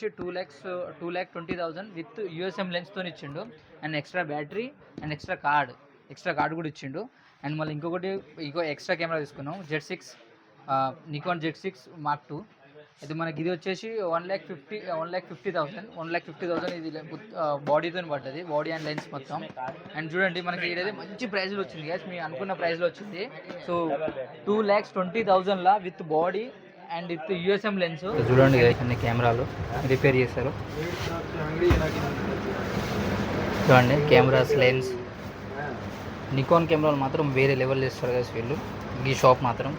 2,20,000 with USM లెన్స్తో ఇచ్చిండు. And extra battery and extra card కూడా ఇచ్చిండు. అండ్ మళ్ళీ ఇంకో ఎక్స్ట్రా కెమెరా తీసుకున్నాం Z6 Nikon Z6 Mark II. ఇది మనకి ఇది వచ్చేసి 1,50,000 ఇది బాడీతో పడ్డది, బాడీ అండ్ లెన్స్ మొత్తం. అండ్ చూడండి మనకి ఇదైతే మంచి ప్రైస్లో వచ్చింది గ్యాస్, మీరు అనుకున్న ప్రైస్లో వచ్చింది. సో 2,20,000లా with body and with USM lens. చూడండి అన్ని కెమెరాలు రిపేర్ చేశారు. చూడండి కెమెరాస్, లెన్స్, నికాన్ కెమెరాలు మాత్రం వేరే లెవెల్ చేస్తారు కదా వీళ్ళు. ఈ షాప్ మాత్రం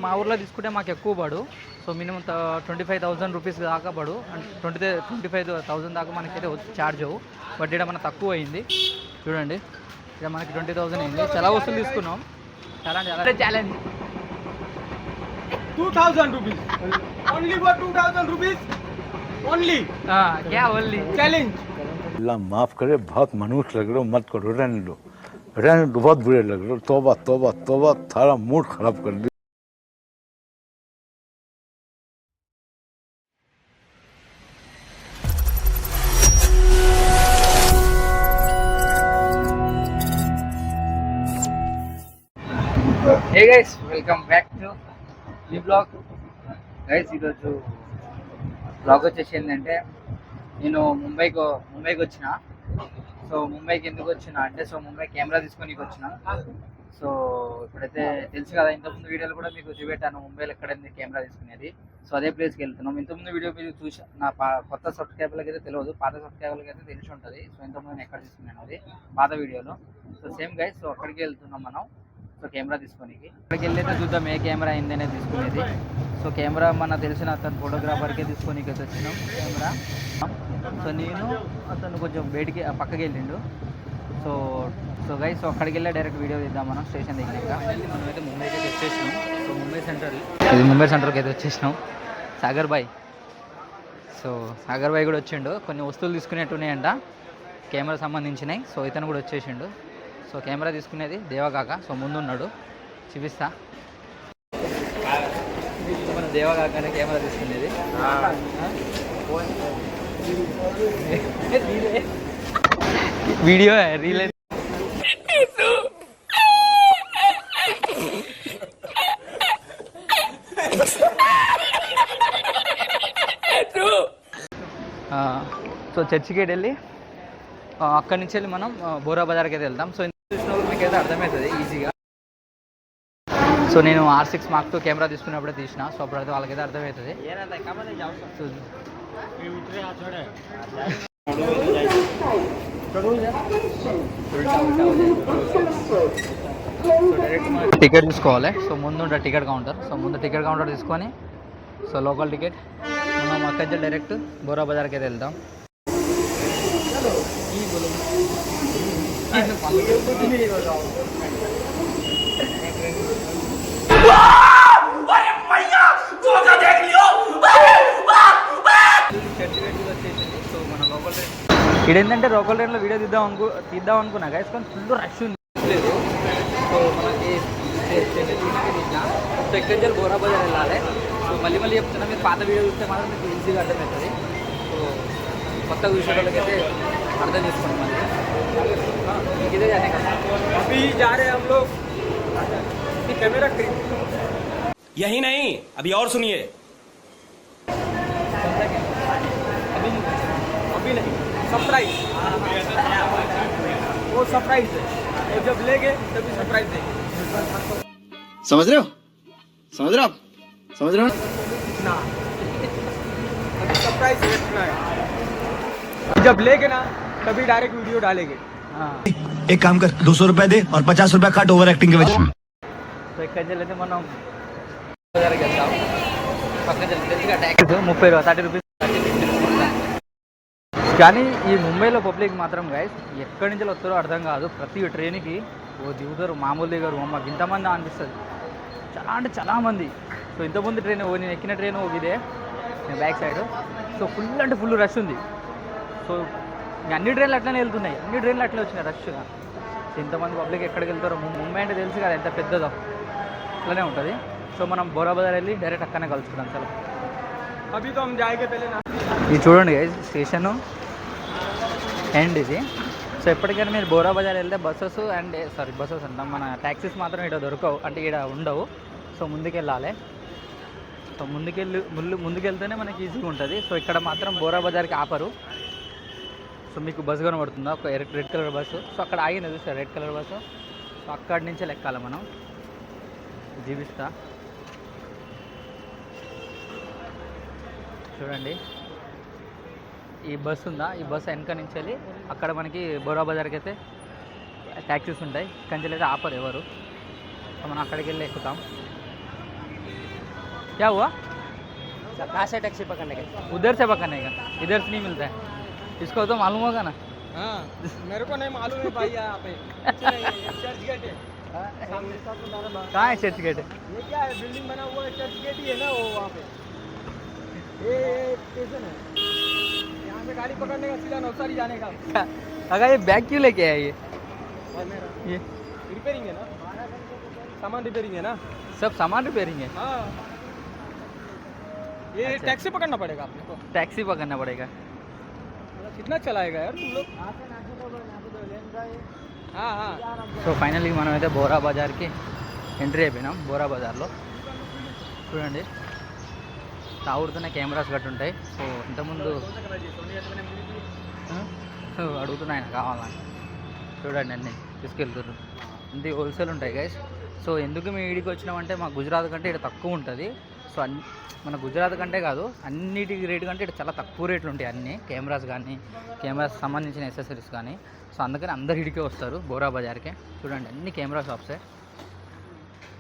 మా ఊర్లో తీసుకుంటే మాకు ఎక్కువ పడు. సో మినిమం 25,000 రూపీస్ దాకా పడు. అండ్ 25,000 దాకా మనకైతే ఛార్జ్ అవ్వు. బట్ ఇక్కడ మనకు తక్కువ అయింది. చూడండి ఇక్కడ మనకి 20,000 అయింది. చాలా వస్తువులు తీసుకున్నాం. చాలా challenge 2,000 rupees. Only for 2,000 rupees. Only. क्या only? Challenge. अल्लाह माफ करे, बहुत मनुष्य लग रहे हो, मत करो, रहने दो, बहुत बुरे लग रहे हो. तौबा तौबा तौबा, थारा मूड खराब कर दिया. Hey guys, welcome back to ఈ బ్లాగ్. గైస్ ఈరోజు బ్లాగ్ వచ్చేసి ఏంటంటే నేను ముంబైకి వచ్చిన. సో ముంబైకి ఎందుకు వచ్చిన అంటే ముంబై కెమెరా తీసుకొని వచ్చిన. సో ఇప్పుడైతే తెలుసు కదా, ఇంతకుముందు వీడియోలు కూడా మీకు చూపెట్టాను ముంబైలో ఎక్కడైంది కెమెరా తీసుకునేది. సో అదే ప్లేస్కి వెళ్తున్నాం. ఇంతకుముందు వీడియో మీరు చూసి నా కొత్త సబ్స్క్రైబర్లకి అయితే తెలియదు, పాత సబ్స్క్రైబర్లకి అయితే తెలిసి ఉంటుంది. సో ఇంతకుముందు నేను ఎక్కడ తీసుకున్నాను అది పాత వీడియోలో. సో సేమ్ గైస్, సో అక్కడికి వెళ్తున్నాం మనం. సో కెమెరా తీసుకోనికి అక్కడికి వెళ్ళైతే చూద్దాం ఏ కెమెరా అయిందనే తీసుకునేది. సో కెమెరా మన తెలిసిన అతను ఫోటోగ్రాఫర్కే తీసుకోనికి అయితే వచ్చినాం కెమెరా. సో నేను అతను కొంచెం బయటికి పక్కకి వెళ్ళిండు. సో గైస్, సో అక్కడికి వెళ్ళి డైరెక్ట్ వీడియో తీద్దాం మనం స్టేషన్ దగ్గర. మనమైతే ముంబైకి అయితే వచ్చేసినాం. సో ముంబై సెంటర్కి అయితే వచ్చేసినాం. సాగర్ బాయ్ కూడా వచ్చిండు. కొన్ని వస్తువులు తీసుకునేట్టు ఉన్నాయంట కెమెరా సంబంధించినవి. సో ఇతను కూడా వచ్చేసిండు. సో కెమెరా తీసుకునేది దేవకాక. సో ముందున్నాడు, చూపిస్తా. మన దేవకాకనే కెమెరా తీసుకునేది. వీడియో రీల్ సో చర్చికి వెళ్ళి అక్కడి నుంచి వెళ్ళి మనం బోరా బజార్కి అయితే వెళ్దాం. సో చూసినప్పుడు మీకు అయితే అర్థమవుతుంది ఈజీగా. సో నేను R6 Mark II కెమెరా తీసుకున్నప్పుడే తీసిన. సో అప్పుడైతే వాళ్ళకైతే అర్థమవుతుంది. డైరెక్ట్ టికెట్ తీసుకోవాలి. సో ముందు ఉంటుంది టికెట్ కౌంటర్. సో ముందు టికెట్ కౌంటర్ తీసుకొని సో లోకల్ టికెట్ మనం అక్కడి నుంచి డైరెక్ట్ బోరా బజార్కి అయితే వెళ్దాం. ఇదేంటంటే లోకల్ ట్రైన్లో వీడియో తీద్దాం అనుకున్నా గైస్, కానీ ఫుల్ రష్ ఉంది లేదు. సో మనకి సో ఎక్కడి నుంచి బోరా బజార్ వెళ్ళాలి. సో మళ్ళీ చెప్తున్నా, మీరు పాత వీడియో చూస్తే మాత్రం మీకు ఈజీగా అర్థమవుతుంది. సో కొత్త విషయాలకైతే అర్థం చేసుకోండి. మళ్ళీ ఇదే जाने का अभी जा रहे हैं हम लोग कैमरा यही नहीं, अभी और सुनिए. अभी नहीं, सरप्राइज. वो सरप्राइज है, और जब लेंगे तभी सरप्राइज देंगे. समझ रहे हो ना, अभी सरप्राइज रखना है. जब लेंगे ना तभी डायरेक्ट वीडियो डालेंगे. एक काम कर, 200 रुपए दे और 50 रुपए काट ओवर एक्टिंग के वजह. సో ఇక్కడ అయితే మనం బజార్కి వెళ్తాం. పక్కన ట్యాక్స్ 30 రూపీస్. కానీ ఈ ముంబైలో పబ్లిక్ మాత్రం గైస్ ఎక్కడి నుంచి వస్తారో అర్థం కాదు. ప్రతి ట్రైన్కి దిగుతారు, మామూలు దిగారు. అమ్మకి ఇంతమంది అనిపిస్తుంది, చాలా అంటే చాలామంది. సో ఇంతమంది ట్రైన్ నేను ఎక్కిన ట్రైన్ ఇదే బ్యాక్ సైడ్. సో ఫుల్ అంటే ఫుల్ రష్ ఉంది. సో అన్ని ట్రైన్లు అట్లనే వెళ్తున్నాయి, అన్ని ట్రైన్లు అట్లే వచ్చినాయి రష్గా. సో ఇంతమంది పబ్లిక్ ఎక్కడికి వెళ్తారో. ముంబై అంటే తెలుసు కదా ఎంత పెద్దదో, అట్లనే ఉంటుంది. సో మనం బోరా బజార్ వెళ్ళి డైరెక్ట్ అక్కడనే కలుసుకుందాం. చాలా अभी तो हम जाएंगे पहले ना ఇది చూడండి గైస్ స్టేషను అండ్ ఇది. సో ఎప్పటికైనా మీరు బోరా బజార్ వెళ్తే బస్సెస్ అండ్ బస్సెస్ అంటాం మన ట్యాక్సీస్ మాత్రం ఇక్కడ దొరకవు, అంటే ఇక్కడ ఉండవు. సో ముందుకెళ్ళాలి. సో ముందుకెళ్తేనే మనకి ఈజీగా ఉంటుంది. సో ఇక్కడ మాత్రం బోరా బజార్కి ఆపరు. సో మీకు బస్సు కనబడుతుందా, ఒక రెడ్ కలర్ బస్సు. సో అక్కడ ఆగింది చూసారు రెడ్ కలర్ బస్సు. సో అక్కడి నుంచే లెక్కాలి మనం. జీవిస్తా చూడండి, ఈ బస్సు ఉందా, ఈ బస్సు వెనక నుంచి వెళ్ళి అక్కడ మనకి బోరా బజార్కి అయితే ట్యాక్సీస్ ఉంటాయి. కంచెలు అయితే ఆపరు ఎవరు. సో మనం అక్కడికి వెళ్ళి ఎక్కుతాం. क्या हुआ? कहाँ से टैक्सी पकड़ने के? उधर से पकड़ने का, इधर से नहीं मिलता है. इसको तो मालूम होगा ना. हाँ मेरे को नहीं मालूम है भाई यहाँ पे चर्च गेट है सामने. कहाँ है चर्च गेट? ये क्या है बिल्डिंग बना हुआ है, चर्च गेट ही है ना वो वहाँ पे. ये स्टेशन है, यहाँ से गाड़ी पकड़ने का सीधा नवसारी जाने का. अगर ये बैग क्यों लेके आया ये रिपेयरिंग है ना, सामान रिपेयरिंग है ना. सब सामान रिपेयरिंग है. हाँ ये अच्छा. टैक्सी पकड़ना पड़ेगा आपने को. टैक्सी पकड़ना पड़ेगा. कितना चलाएगा यार तुम लोग. हाँ हाँ సో ఫైనల్లీ మనం అయితే బోరా బజార్కి ఎంట్రీ అయిపోయినాం. బోరా బజార్లో చూడండి తాగుడుతున్న కెమెరాస్ గట్టు ఉంటాయి. సో ఇంతకుముందు అడుగుతున్నాయి ఆయన కావాలని. చూడండి అన్నీ తీసుకెళ్తున్నారు. ఇంత హోల్సేల్ ఉంటాయి గైస్. సో ఎందుకు మేము ఈడికి వచ్చినామంటే మా గుజరాత్ కంటే ఇక్కడ తక్కువ ఉంటుంది. సో మన గుజరాత్ కంటే కాదు, అన్నిటికి రేటు కంటే ఇక్కడ చాలా తక్కువ రేట్లు ఉంటాయి అన్నీ. కెమెరాస్ కానీ కెమెరాస్ సంబంధించిన యాక్సెసరీస్ కానీ. సో అందుకని అందరు ఇడికే వస్తారు బోరా బజార్కే. చూడండి అన్ని కెమెరా షాప్సే.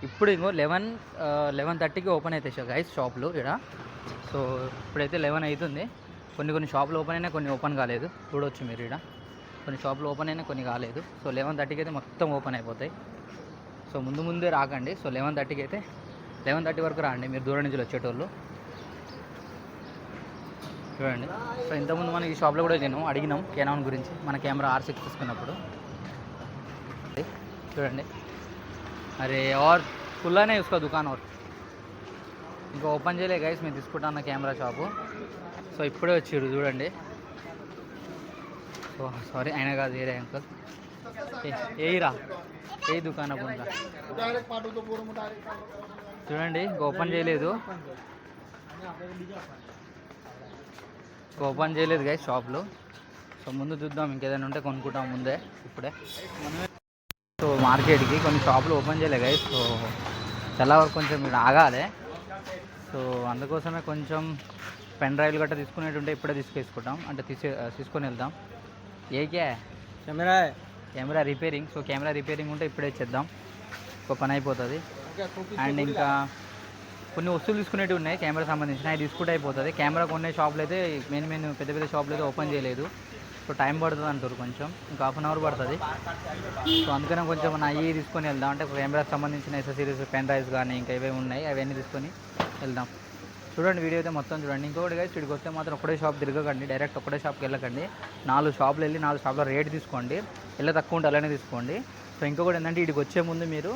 ఇప్పుడు ఇంకో 11:30కి ఓపెన్ అవుతాయి గైస్ షాపులు ఇక్కడ. సో ఇప్పుడైతే 11 అవుతుంది. కొన్ని షాపులు ఓపెన్ అయినా కొన్ని ఓపెన్ కాలేదు. చూడవచ్చు మీరు ఇక్కడ కొన్ని షాపులు ఓపెన్ అయినా కొన్ని కాలేదు. సో 11:30కి అయితే మొత్తం ఓపెన్ అయిపోతాయి. సో ముందే రాకండి. సో 11:30కి అయితే 11:30 వరకు రాండి మీరు దూరం నుంచి వచ్చేటోళ్ళు. చూడండి. సో ఇంతకుముందు మనం ఈ షాప్లో కూడా అడిగినాం కెనాన్ గురించి, మన కెమెరా R6 తీసుకున్నప్పుడు. చూడండి అరే और खुला नहीं उसका दुकान और ఇంకా ఓపెన్ చేయలే గైస్ మేము తీసుకుంటాన్న కెమెరా షాపు. సో ఇప్పుడే వచ్చారు చూడండి. సో సారీ అయినా కాదు వేరే అంకుల్ ఏయిరా ఏ దుకాణం ఉందా చూడండి. ఇంకా ఓపెన్ చేయలేదు గైస్ షాప్లో. సో ముందు చూద్దాం ఇంకేదైనా ఉంటే కొనుక్కుంటాం ముందే ఇప్పుడే. సో మార్కెట్కి కొన్ని షాపులు ఓపెన్ చేయలే గైస్. సో చాలా వరకు కొంచెం ఇక్కడ ఆగాలి. సో అందుకోసమే కొంచెం పెన్ డ్రైవ్లు గట్రా తీసుకునేటుంటే ఇప్పుడే తీసుకుంటాం, అంటే తీసుకొని వెళ్దాం. AK camera repairing. So camera repairing ఉంటే ఇప్పుడే చేద్దాం, ఒక పని అయిపోతుంది. అండ్ ఇంకా కొన్ని వస్తువులు తీసుకునేవి ఉన్నాయి కెమెరా సంబంధించిన, అవి తీసుకుంటే అయిపోతుంది. కెమెరా కొనే షాపులు అయితే మెయిన్ పెద్ద షాపులు అయితే ఓపెన్ చేయలేదు. సో టైం పడుతుంది అంటారు, కొంచెం ఇంకా ½ అవర్ పడుతుంది. సో అందుకనే కొంచెం మన అవి తీసుకొని వెళ్దాం, అంటే కెమెరాకి సంబంధించిన యాక్సెసరీస్ పెన్ డ్రైవ్స్ కానీ ఇంకా ఏవేవి ఉన్నాయి అవన్నీ తీసుకొని వెళ్దాం. చూడండి వీడియో అయితే మొత్తం చూడండి. ఇంకొకటి గైస్ ఇక్కడికి వస్తే మాత్రం ఒకటే షాప్ తిరగకండి, డైరెక్ట్ ఒకటే షాప్కి వెళ్ళకండి. 4 షాపులు వెళ్ళి 4 షాపులో రేట్ తీసుకోండి, ఎలా తక్కువ ఉంటే అలానే తీసుకోండి. సో ఇంకొకటి ఏంటంటే ఇక్కడికి వచ్చే ముందు మీరు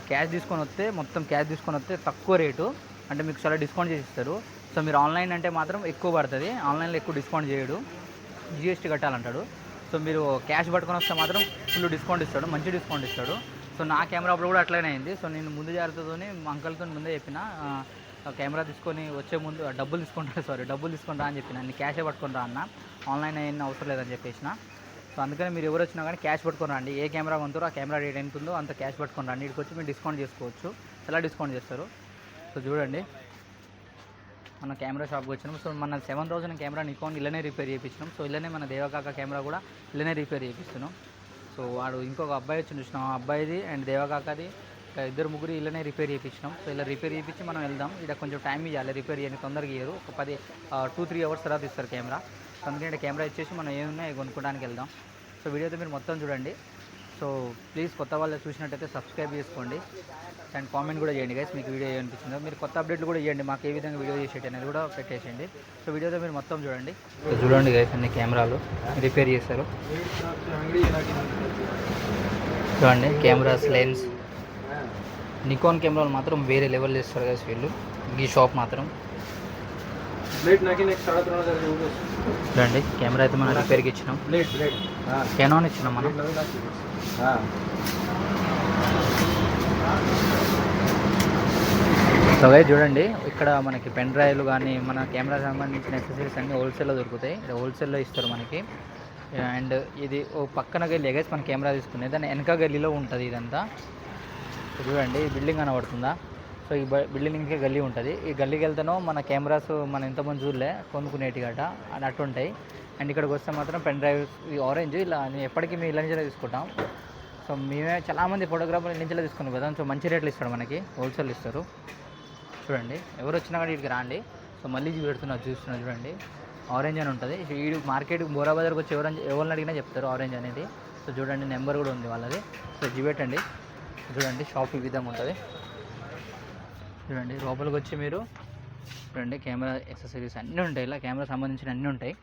క్యాష్ తీసుకొని వస్తే, మొత్తం క్యాష్ తీసుకొని వస్తే తక్కువ రేటు, అంటే మీకు చాలా డిస్కౌంట్ చేసి ఇస్తారు. సో మీరు ఆన్లైన్ అంటే మాత్రం ఎక్కువ పడుతుంది, ఆన్లైన్లో ఎక్కువ డిస్కౌంట్ చేయడు, GST కట్టాలంటాడు. సో మీరు క్యాష్ పట్టుకొని వస్తే మాత్రం ఫుల్ డిస్కౌంట్ ఇస్తాడు, మంచి డిస్కౌంట్ ఇస్తాడు. సో నా కెమెరా అప్పుడు కూడా అట్లనే అయింది. సో నేను ముందు జాగ్రత్తతోనే మా అంకల్తో ముందే చెప్పిన కెమెరా తీసుకొని వచ్చే ముందు డబ్బులు తీసుకుంటా అని చెప్పిన, నేను క్యాషే పట్టుకుంటా అన్న, ఆన్లైన్ అయిన అవసరం లేదని చెప్పేసిన. సో అందుకని మీరు ఎవరు వచ్చినా కానీ క్యాష్ పట్టుకొని రండి. ఏ కెమెరా కొంటారో ఆ కెమెరా రేట్ ఎంత ఉందో అంత క్యాష్ పట్టుకొని రండి. ఇక్కడికి వచ్చి మీరు డిస్కౌంట్ చేసుకోవచ్చు, ఎలా డిస్కౌంట్ చేస్తారు. సో చూడండి మన కెమెరా షాప్కి వచ్చినాం. సో మన 7000 కెమెరా నికాన్ ఇలానే రిపేర్ చేయించినాం. సో ఇలానే మన దేవకాక కెమెరా కూడా ఇలానే రిపేర్ చేయిస్తున్నాం. సో వాడు ఇంకొక అబ్బాయి వచ్చి చూసినాం, ఆ అబ్బాయిది అండ్ దేవకాకది 2-3 ఇలానే రిపేర్ చేయించినాం. సో ఇలా రిపేర్ చేయించి మనం వెళ్దాం. ఇక్కడ కొంచెం టైం ఇవ్వాలి, రిపేర్ చేయని తొందరగా ఇయ్యరు, ఒక 2-3 అవర్స్ తర్వాత ఇస్తారు కెమెరా. సో అందుకని కెమెరా ఇచ్చేసి మనం ఏమున్నాయి కొనుక్కోవడానికి వెళ్దాం. సో వీడియో అయితే మీరు మొత్తం చూడండి. సో ప్లీజ్ కొత్త వాళ్ళు చూసినట్టయితే సబ్స్క్రైబ్ చేసుకోండి అండ్ కామెంట్ కూడా చేయండి గైస్, మీకు వీడియో ఏమనిపించిందో. మీరు కొత్త అప్డేట్లు కూడా ఇవ్వండి, మాకు ఏ విధంగా వీడియో చేసేటి అనేది కూడా పెట్టేసేయండి. సో వీడియోతో మీరు మొత్తం చూడండి. సో చూడండి గైస్ అన్ని కెమెరాలు రిపేర్ చేస్తారు. చూడండి కెమెరాస్, లెన్స్, నికాన్ కెమెరాలు మాత్రం వేరే లెవెల్ చేస్తారు గైస్ వీళ్ళు, ఈ షాప్ మాత్రం. ब्लेड नाकी नेक्स्ट 3.5 घेऊन చూడండి కెమెరా అయితే మనం రిపేర్కి ఇచ్చినాం. ब्लेड కెనాన్ ఇచ్చినాం మనం. సో గైస్ చూడండి ఇక్కడ మనకి పెన్ డ్రైవ్లు కానీ మన కెమెరా సంబంధించిన యాక్సెసరీస్ అన్నీ హోల్సేల్లో దొరుకుతాయి. ఇక్కడ హోల్సేల్లో ఇస్తారు మనకి. అండ్ ఇది ఓ పక్కన గల్లీ గైస్ మన కెమెరా తీసుకునేది, దాని వెనక గల్లీలో ఉంటుంది ఇదంతా. చూడండి ఈ బిల్డింగ్ కనబడుతుందా? సో ఈ బిల్డింగ్కి గల్లీ ఉంటుంది. ఈ గల్లీకి వెళ్తానో మన కెమెరాస్ మనం ఎంతమంది చూడలే కొనుక్కునేటి గట అని అట్టు ఉంటాయి. అండ్ ఇక్కడికి వస్తే మాత్రం పెన్ డ్రైవ్ ఈ ఆరెంజ్ ఇలా నేను ఎప్పటికీ మీ ఇళ్ళ నుంచే తీసుకుంటాం. సో మేమే చాలామంది ఫోటోగ్రాఫర్ల నుంచే తీసుకున్నాం కదా. సో మంచి రేట్లు ఇస్తాడు మనకి, హోల్సేల్ ఇస్తారు. చూడండి ఎవరు వచ్చినా కానీ ఇక్కడికి రాండి. సో మళ్ళీ పెడుతున్నారు చూస్తున్నారు చూడండి, ఆరెంజ్ అని ఉంటుంది. ఈ మార్కెట్ బోరా బజార్కి వచ్చి ఎవరిని అడిగినా చెప్తారు ఆరెంజ్ అనేది. సో చూడండి నెంబర్ కూడా ఉంది వాళ్ళది. సో పెట్టండి. చూడండి షాప్ ఈ విధంగా ఉంటుంది. చూడండి లోపలికి వచ్చి మీరు చూడండి కెమెరా యాక్సెసరీస్ అన్నీ ఉంటాయి. ఇలా కెమెరా సంబంధించిన అన్నీ ఉంటాయి.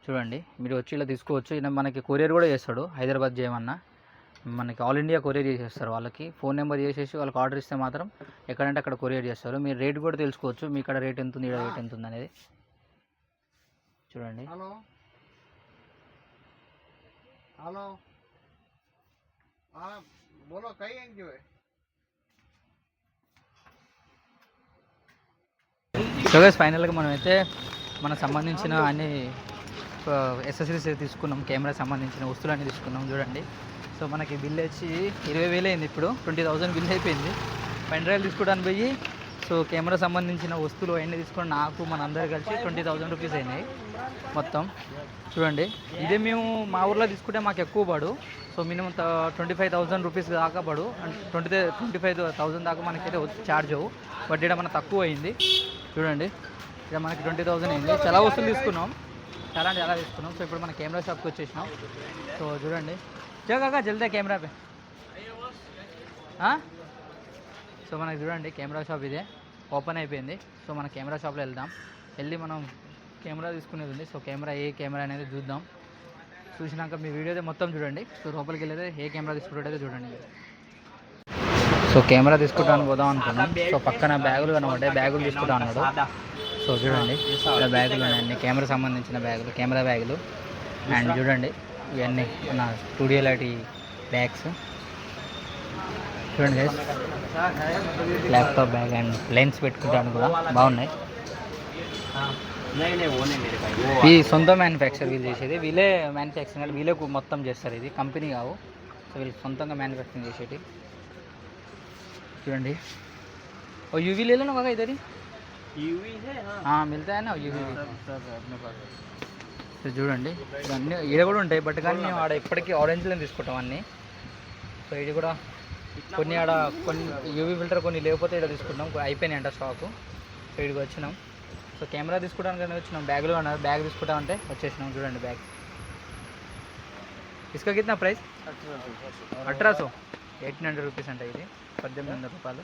చూడండి మీరు వచ్చి ఇలా తీసుకోవచ్చు. ఇలా మనకి కొరియర్ కూడా చేస్తాడు. హైదరాబాద్ చేయమన్నా మనకి ఆల్ ఇండియా కొరియర్ చేసేస్తారు. వాళ్ళకి ఫోన్ నెంబర్ చేసేసి వాళ్ళకి ఆర్డర్ ఇస్తే మాత్రం ఎక్కడంటే అక్కడ కొరియర్ చేస్తారు. మీరు రేట్ కూడా తెలుసుకోవచ్చు, మీ ఇక్కడ రేట్ ఎంత ఉంది, ఇక్కడ రేట్ ఎంత ఉంది అనేది. చూడండి హలో హలో बोलो कहीं एनजीओ है. సో గైస్ ఫైనల్గా మనం అయితే మనకు సంబంధించిన అన్ని యాక్సెసరీస్ తీసుకున్నాం. కెమెరా సంబంధించిన వస్తువులు అన్నీ తీసుకున్నాం. చూడండి సో మనకి బిల్ వచ్చి 20,000 అయింది. ఇప్పుడు 20,000 బిల్ అయిపోయింది. పెన్ డ్రైవ్ తీసుకోవడానికి పోయి సో కెమెరా సంబంధించిన వస్తువులు అవన్నీ తీసుకొని నాకు మన అందరు కలిసి 20,000 రూపీస్ అయినాయి మొత్తం. చూడండి ఇదే మేము మా ఊర్లో తీసుకుంటే మాకు ఎక్కువ పడు. సో మినిమం 25,000 రూపీస్ దాకా పడు. 25,000 దాకా మనకైతే ఛార్జ్ అవ్వు. బట్ ఇక్కడ మనకు తక్కువ అయింది. చూడండి ఇక్కడ మనకి 20,000 అయింది. చాలా వస్తువులు తీసుకున్నాం, చాలా అంటే చాలా తీసుకున్నాం. సో ఇప్పుడు మన కెమెరా షాప్కి వచ్చేసినాం. సో చూడండి జగగా జల్దే కెమెరా పే. సో మనకి చూడండి కెమెరా షాప్ ఇదే ఓపెన్ అయిపోయింది. సో మన కెమెరా షాప్లో వెళ్ళి మనం కెమెరా తీసుకునేది ఉంది. సో కెమెరా ఏ కెమెరా అనేది చూద్దాం. చూసినాక మీ వీడియో అయితే మొత్తం చూడండి. సో లోపలికి వెళ్ళేది ఏ కెమెరా తీసుకుంటే చూడండి. సో కెమెరా తీసుకుంటానికి పోదాం అనుకున్నాం. సో పక్కన బ్యాగులు కనబడ్డాయి, బ్యాగులు తీసుకుంటా అన్నాడు. సో చూడండి ఇలా బ్యాగులు ఉన్నాయండి, కెమెరా సంబంధించిన బ్యాగులు, కెమెరా బ్యాగులు. అండ్ చూడండి ఇవన్నీ మన స్టూడియో లాంటి బ్యాగ్స్. చూడండి guys laptop bag and lens పెట్టుకుంటాను కూడా బాగున్నాయి. ఈ సొంత మ్యానుఫ్యాక్చర్ వీళ్ళు చేసేది, వీళ్ళే మ్యానుఫ్యాక్చరింగ్, వీళ్ళే మొత్తం చేస్తారు. ఇది కంపెనీ కావు. సో వీళ్ళు సొంతంగా మ్యానుఫ్యాక్చరింగ్ చేసేది. చూడండి ఓ यूवी ले लो ना काका इधर ही यूवी है. हाँ मिलता है ना यूवी अपने पास. సో చూడండి ఇవన్నీ ఈడ కూడా ఉంటాయి. బట్ కానీ మేము ఆడ ఇప్పటికీ ఆరెంజ్లో తీసుకుంటాం అన్నీ. సో ఇది కూడా కొన్ని ఆడ కొన్ని యూవీ ఫిల్టర్ కొన్ని లేకపోతే ఇక్కడ తీసుకుంటాం, అయిపోయినాయి అంట స్టాకు. సో ఇక్కడికి వచ్చినాం. సో కెమెరా తీసుకోవడానికి వచ్చినాం. బ్యాగులు అన్నారు, బ్యాగ్ తీసుకుంటామంటే వచ్చేసినాం. చూడండి బ్యాగ్ इसका कितना प्राइस 1800 1800 రూపీస్ అంట. ఇది 1800 రూపాయలు.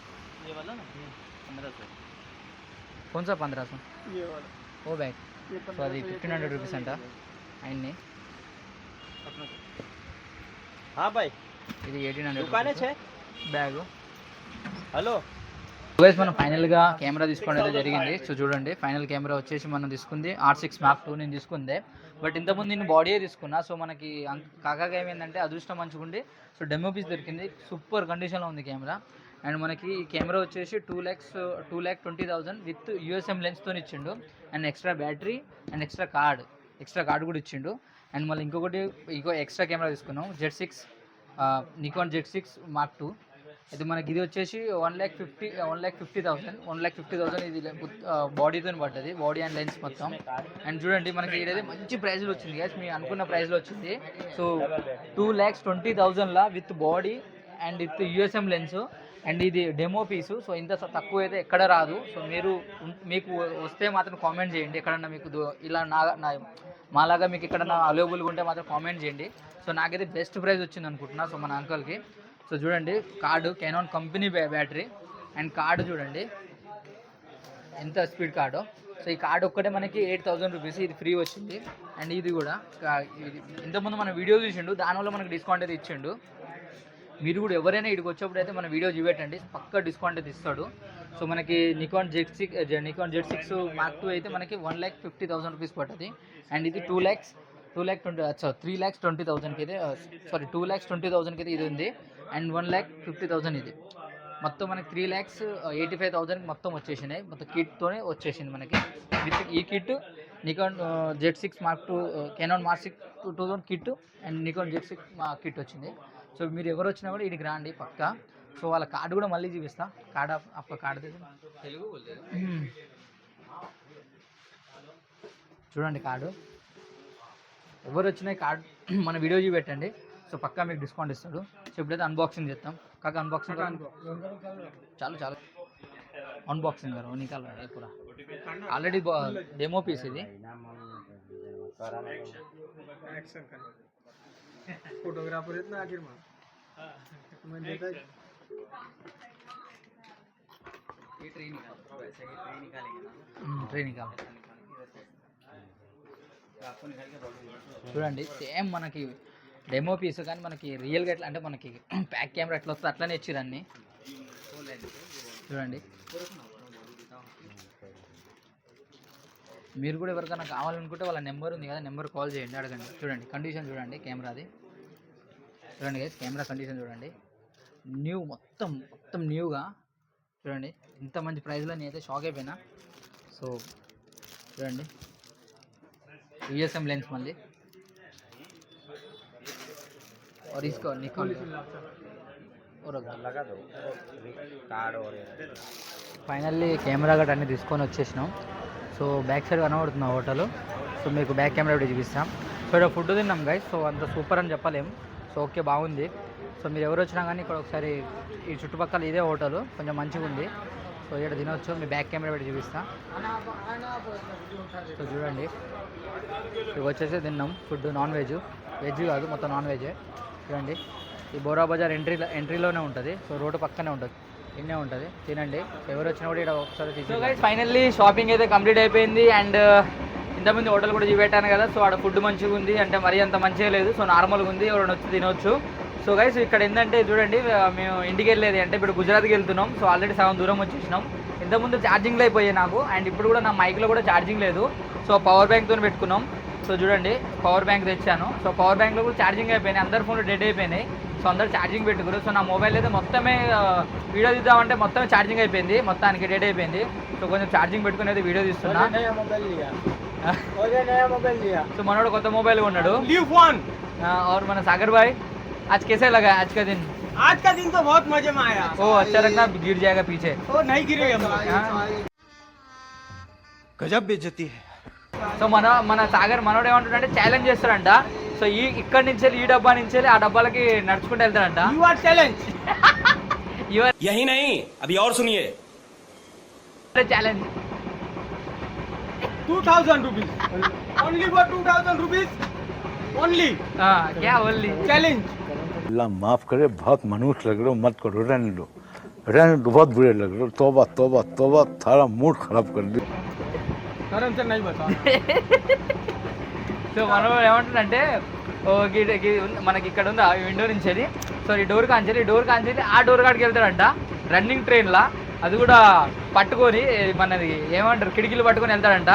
कौन सा 1500 वो बैग. సో అది 1500 రూపీస్ అంట ఆయన్ని. ఇది 1800 బ్యాగు. హలో గైస్ మనం ఫైనల్గా కెమెరా తీసుకోవడం అయితే జరిగింది. సో చూడండి ఫైనల్ కెమెరా వచ్చేసి మనం తీసుకుంది R6 Mark II నేను తీసుకుందే. బట్ ఇంతకుముందు నేను బాడీయే తీసుకున్నా. సో మనకి కాకాగా ఏమైందంటే అదృష్టం మంచుకుండి సో డెమో పీస్ దొరికింది. సూపర్ కండిషన్లో ఉంది కెమెరా. అండ్ మనకి ఈ కెమెరా వచ్చేసి 2,20,000 విత్ USM లెన్స్తో ఇచ్చిండు. And extra battery and extra card కూడా ఇచ్చిండు. అండ్ మళ్ళీ ఇంకొకటి ఎక్స్ట్రా కెమెరా తీసుకున్నాం Z6 Nikon Z6 Mark II. అయితే మనకి ఇది వచ్చేసి 1,50,000 ఇది బాడీతో పడ్డది, బాడీ అండ్ లెన్స్ మొత్తం. అండ్ చూడండి మనకి ఇదైతే మంచి ప్రైజ్లో వచ్చింది గైస్, మీరు అనుకున్న ప్రైజ్లో వచ్చింది. సో 2,20,000లా with body and with USM lens. And ఇది డెమో పీసు. సో ఇంత తక్కువ అయితే ఎక్కడ రాదు. సో మీకు వస్తే మాత్రం కామెంట్ చేయండి. ఎక్కడన్నా మీకు ఇలా మాలాగా మీకు ఎక్కడన్నా అవైలబుల్గా ఉంటే మాత్రం కామెంట్ చేయండి. సో నాకైతే బెస్ట్ ప్రైస్ వచ్చింది అనుకుంటున్నా. సో మన అంకల్కి. సో చూడండి card Canon company battery and card చూడండి ఎంత స్పీడ్ కార్డు. సో ఈ కార్డు ఒక్కటే మనకి 8,000 రూపీస్, ఇది ఫ్రీ వచ్చింది. అండ్ ఇది కూడా ఇంతకుముందు మన వీడియో చూసిండు, దానివల్ల మనకి డిస్కౌంట్ అయితే ఇచ్చిండు. మీరు కూడా ఎవరైనా ఇక్కడికి వచ్చేప్పుడు అయితే మన వీడియో చూపెట్టండి, పక్కా డిస్కౌంట్ అయితే ఇస్తాడు. సో మనకి నికాన్ Z6 Mark II అయితే మనకి 1,50,000 రూపీస్ పడుతుంది. అండ్ ఇది 3,20,000కి అయితే 2,20,000కి అయితే ఇది ఉంది. అండ్ 1,50,000 ఇది మొత్తం మనకి 3,85,000 మొత్తం వచ్చేసినాయి. మొత్తం కిట్తోనే వచ్చేసింది మనకి. విత్ ఈ kit Nikon Z6 Mark II Canon Mark 6 2000 kit and Nikon Z6 kit వచ్చింది. సో మీరు ఎవరు వచ్చినా కూడా ఇడికి రాండి పక్కా. సో వాళ్ళ కార్డు కూడా మళ్ళీ చూపిస్తా. కార్డు తెలుగు చూడండి కార్డు. ఎవరు వచ్చినా కార్డు మన వీడియో చూపెట్టండి. సో పక్కా మీకు డిస్కౌంట్ ఇస్తాడు. సో ఇప్పుడైతే అన్బాక్సింగ్ చేస్తాం. కాక అన్బాక్సింగ్ చాలు అన్బాక్సింగ్ గారు నికాల్ పూరా ఆల్రెడీ డెమో పీస్ ఇది. फोटोग्राफर इतना आखिर में मैं देता ये ट्रे निकालो वैसे ये ट्रे निकालेंगे ना ट्रे निकाल చూడండి సేమ్ మనకి డెమో పీస్ కానీ మనకి రియల్గా ఎట్లా అంటే మనకి బ్యాక్ కెమెరా ఎట్లా వస్తుంది అట్లనే ఇచ్చిరన్ని. చూడండి మీరు కూడా ఎవరికైనా కావాలనుకుంటే వాళ్ళ నెంబర్ ఉంది కదా, నెంబర్ కాల్ చేయండి, అడగండి. చూడండి కండిషన్ చూడండి కెమెరాది. చూడండి గైస్ కెమెరా కండిషన్ చూడండి. మొత్తం న్యూగా చూడండి. ఇంత మంచి ప్రైస్లో నేనైతే షాక్ అయిపోయినా. సో చూడండి यूएसएम लेंस मल्ली और इसको निकाल और लगा दो कार्ड और ఫైనల్లీ కెమెరా గట్రా అన్నీ తీసుకొని వచ్చేసినాం. సో బ్యాక్ సైడ్ కనబడుతున్న హోటల్. సో మీకు బ్యాక్ కెమెరా కూడా చూపిస్తాం. సో ఇక్కడ ఫుడ్ తిన్నాం గైస్. సో అంత సూపర్ అని చెప్పలేం. సో ఓకే బాగుంది. సో మీరు ఎవరు వచ్చినా కానీ ఇక్కడ ఒకసారి ఈ చుట్టుపక్కల ఇదే హోటల్ కొంచెం మంచిగా ఉంది. సో ఇక్కడ తినవచ్చు. మీ బ్యాక్ కెమెరా పెట్టి చూపిస్తా. సో చూడండి ఇవి వచ్చేసి తిన్నాం ఫుడ్. నాన్ వెజ్ కాదు మొత్తం నాన్ వెజ్. చూడండి ఈ బోరా బజార్ ఎంట్రీలోనే ఉంటుంది. సో రోడ్డు పక్కనే ఉంటుంది, ఇన్నే ఉంటుంది. తినండి ఎవరు వచ్చినా కూడా ఇక్కడ ఒకసారి. సో గైస్ ఫైనల్లీ షాపింగ్ అయితే కంప్లీట్ అయిపోయింది. అండ్ ఇంతమంది హోటల్ కూడా చూపెట్టాను కదా. సో ఆడ ఫుడ్ మంచిగా ఉంది అంటే మరీ అంత మంచిగా లేదు. సో నార్మల్గా ఉంది, ఎవరైనా వచ్చి తినవచ్చు. సో గైస్ ఇక్కడ ఏంటంటే చూడండి మేము ఇంటికి వెళ్ళేది అంటే ఇప్పుడు గుజరాత్కి వెళ్తున్నాం. సో ఆల్రెడీ సగం దూరం వచ్చేసినాం. ఇంతకుముందు ఛార్జింగ్లో అయిపోయాయి నాకు. అండ్ ఇప్పుడు కూడా నా మైక్లో కూడా ఛార్జింగ్ లేదు. సో పవర్ బ్యాంక్తో పెట్టుకున్నాం. సో చూడండి పవర్ బ్యాంక్ తెచ్చాను. సో పవర్ బ్యాంక్లో కూడా ఛార్జింగ్ అయిపోయినాయి. అందరి ఫోన్లు డెడ్ అయిపోయినాయి. సో అందరు ఛార్జింగ్ పెట్టుకున్నారు. సో నా మొబైల్ అయితే మొత్తమే వీడియో తీద్దామంటే మొత్తమే ఛార్జింగ్ అయిపోయింది, మొత్తానికి డెడ్ అయిపోయింది. సో కొంచెం ఛార్జింగ్ పెట్టుకుని అయితే వీడియో తీస్తున్నా. సో మనోడు కొత్త మొబైల్ కొన్నాడు. और మన सागर भाई आज कैसे लगा आज का दिन? आज का दिन तो बहुत मजे में आया. ओ अच्छा रखना गिर जाएगा पीछे. ओ नहीं गिरेगा. गजब बेइज्जती है. సో మన సాగర్ మనోడు ఏమంటాడంటే ఛాలెంజ్ చేస్తాడంట. సో ఇక్కడి నుంచి ఈ డబ్బా నుంచి ఆ డబ్బాలకి నడుచుకుంటూ వెళ్తాడంట. You are challenge. यही नहीं अभी और सुनिए. Challenge 2000 rupees. Only for 2000 rupees. Only. क्या ओनली Challenge. अल्लाह माफ़ करे, बहुत मनुष्य लग रहे हो, मत करो, रहने दो, बहुत बुरे लग रहे हो. तौबा थारा मूड खराब कर दी. करम से नहीं बता. సో మనం ఏమంటుందంటే మనకి ఇక్కడ ఉంది ఆ విండో నుంచి అది. సో ఈ డోర్ కాంచేది ఆ డోర్ కాడికి వెళ్తాడంట రన్నింగ్ ట్రైన్లా. అది కూడా పట్టుకొని మనది ఏమంటారు కిటికీలు పట్టుకొని వెళ్తాడంట.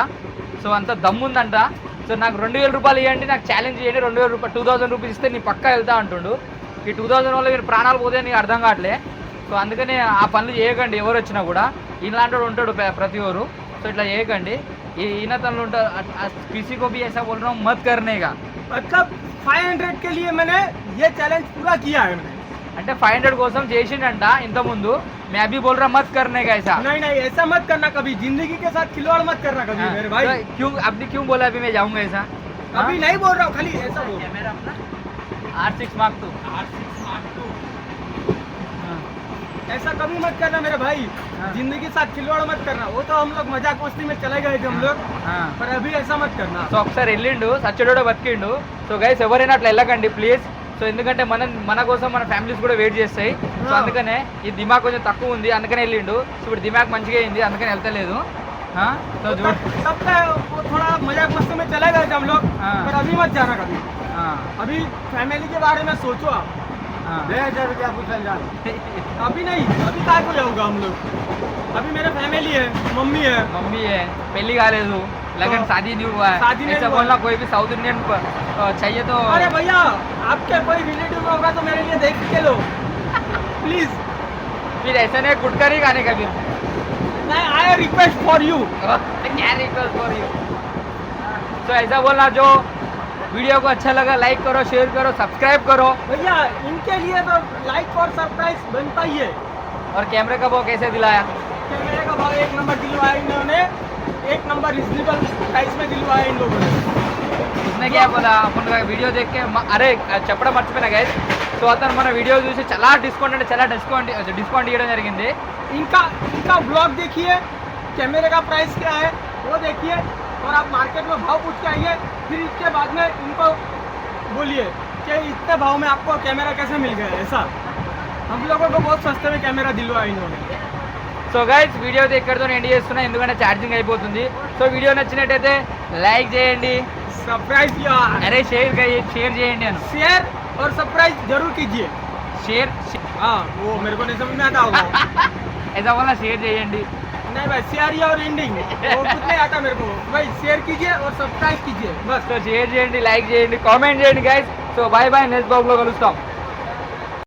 సో అంత దమ్ముందంట. సో నాకు 2000 రూపాయలు ఇవ్వండి, నాకు ఛాలెంజ్ చేయండి, 2000 రూపాయలు 2000 రూపీస్ ఇస్తే నీ పక్కా వెళ్తా అంటుండు. ఈ 2000 వల్ల మీరు ప్రాణాలు పోతే నీకు అర్థం కావట్లే. సో అందుకని ఆ పనులు చేయకండి ఎవరు వచ్చినా కూడా. ఇలాంటి వాడు ఉంటాడు ప్రతి ఒరు. సో ఇట్లా చేయకండి. ఈయన తనలు ఉంటారు. किसी को भी ऐसा बोल रहा हूँ मत करने का. मतलब 500 के लिए मैंने ये चैलेंज पूरा किया है. అంటే 500 కోసం చేసిండంట ఇంత ముందు. मैं अभी बोल रहा मत करने का ऐसा. नहीं ऐसा मत करना कभी. जिंदगी के साथ खिलवाड़ मत करना कभी मेरे भाई. क्यों आपने क्यों बोला अभी मैं जाऊंगा ऐसा? अभी नहीं बोल रहा हूँ, खाली ऐसा बोल. कैमरा अपना R6 Mark II. ऐसा कभी मत करना मेरे भाई. जिंदगी के साथ खिलवाड़ मत करना. वो तो हम लोग मजाक मस्ती में चले गए थे हम लोग. पर अभी ऐसा मत करना. సో ఒకసారి వెళ్ళిండు సచ్చడోడ బతికిండు. సో గైస్ ఎవరైనా అట్లా వెళ్ళకండి ప్లీజ్. సో ఎందుకంటే మన కోసం మన ఫ్యామిలీస్ కూడా వెయిట్ చేస్తాయి. సో అందుకనే ఈ దిమాగ్ కొంచెం తక్కువ ఉంది, అందుకనే వెళ్ళిండు. సో ఇప్పుడు దిమాగ్ మంచిగా అయింది, అందుకని వెళ్తలేదు. तो तब थोड़ा मजाक मस्ती में चले गए थे हम लोग. पर अभी मत जाना कभी. अभी फैमिली के बारे में सोचो आप. हाँ। 1000 रुपया पूछल जान अभी नहीं अभी काय को जाऊंगा हम लोग अभी मेरे फैमिली है मम्मी है मम्मी है पहली गाल है तू लगन तो शादी नहीं हुआ है शादी नहीं ऐसा हुआ बोलना है। कोई भी साउथ इंडियन चाहिए तो अरे भैया आपके कोई रिलेटिव होगा तो मेरे लिए देख के लो प्लीज फिर ऐसे नहीं गुटखा नहीं खाने का फिर नहीं आई रिक्वेस्ट फॉर यू क्या रिक्वेस्ट फॉर यू तो ऐसा बोलना जो वीडियो को अच्छा लगा लाइक करो शेयर करो सब्सक्राइब करो भैया इनके लिए तो लाइक और सरप्राइज बनता ही है और कैमरे का वो कैसे दिलाया कैमरे का भाव 1 नंबर दिलवाया इन्होंने 1 नंबर रिजनेबल प्राइस में दिलवाया इन लोगों ने उसने क्या बोला अपन का वीडियो देख के అరే చెప్పడం మర్చిపోయినా గైస్ సో అతను మన వీడియో చూసి చాలా డిస్కౌంట్ అంటే చాలా డిస్కౌంట్ ఇవ్వడం జరిగింది इनका ब्लॉग देखिए कैमरे का प्राइस क्या है वो देखिए और आप मार्केट में भाव पूछ के आइए फिर इसके बाद में इनको बोलिए कि इतने भाव में आपको कैमरा कैसे मिल गया ऐसा हम लोगों को बहुत सस्ते में कैमरा दिलवाया इन्होंने సో గైస్ వీడియో అయితే ఇక్కడితో ఎండ్ చేస్తున్నా ఎందుకంటే ఛార్జింగ్ అయిపోతుంది సో వీడియో నచ్చినట్టయితే లైక్ చేయండి सरप्राइज यार అరే షేర్ చేయండి అను शेयर और सरप्राइज जरूर कीजिए షేర్ हाँ वो मेरे को नहीं समझ में आता होगा ऐसा बोलना షేర్ చేయండి नहीं भाई शेयर और एंडिंग वो कुछ नहीं आता मेरे को भाई शेयर कीजिए और सब्सक्राइब कीजिए बस సో షేర్ చేయండి లైక్ చేయండి కామెంట్ చేయండి guys so bye bye next blog లో కలుస్తాం